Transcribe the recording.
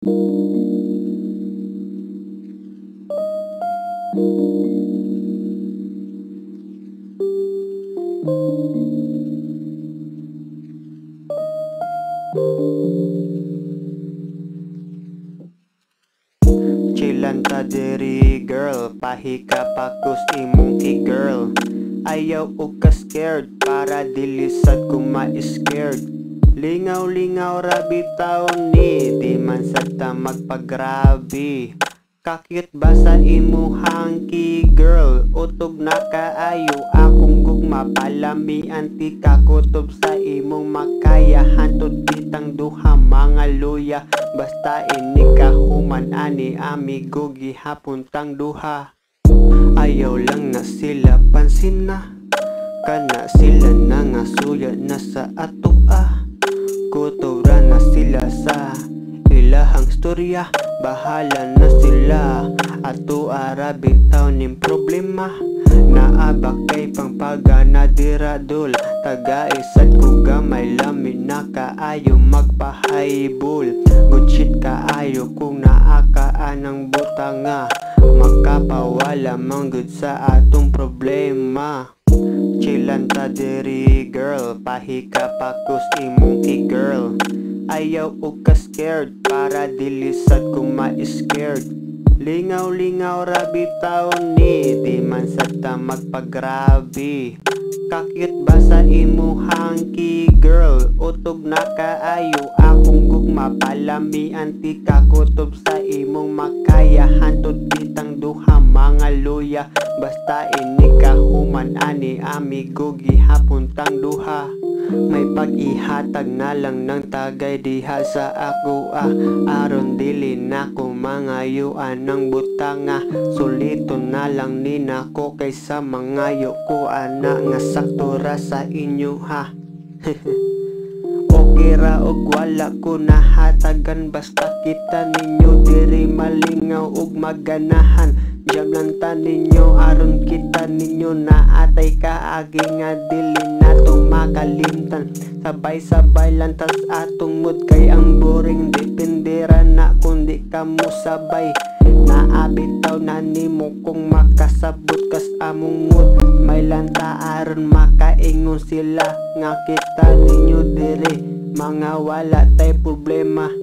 Chillan ta diri girl, pahika pakus imong i-girl. Ayaw og ka scared, para dilisad ko ma-scared. Lingaw-lingaw ra bitaw ni, di man sad ta magpagrabe. Kakit ba sa imuhang girl, utog na kaayo akong gugma, palamian ti kakutob sa imong makaya. Hantod bitang duha mga luya, basta ini kahuman ani amigo gihapon tang duha. Ayaw lang na sila pansin na, kana sila na nga suya na sa ato Kutob ra na sila sa ilahang storya, bahala na sila. Ato ara bitaw ning problema, naabak kay pangpagana diradol. Taga-isad ko gamay lamin na kaayo magpahaybol. Good shit kaayo kung naakaan ng butanga, makapawala man good sa atong problema. Chillan ta diri girl, pahika pakus imong i-girl. Ayaw og ka scared, para dilisad ko ma-scared. Lingaw-lingaw ra bitaw ni, di man sad ta magpagrabe. Kakit ba sa imuhang girl, utog na kaayo akong gugma, palamian ti kakutob sa imong makaya. Hantod bitang duha mga luya, basta ini kahuman ani amigo gihapon tang duha. May pag-ihatag na lang ng tagay diha sa ako aron dili nako mangayuan ng butanga. Sulito na lang ni nako kaysa mangayo ko ana nga sakto ra sa inyo ha. Okay ra og wala ko nahatagan, basta kita ninyo diri malingaw og maganahan. Jam lang ta ninyo aron kita ninyo naatay kaagi nga dili nato makalimtan. Sabay-sabay lang tas atong mood, kay ang boring depende ra na kundi ka mo sabay. Naabitaw na nimo kung makasabot kas among mood. May lanta aron makaingon sila nga kita ninyo diri mga wala tay problema.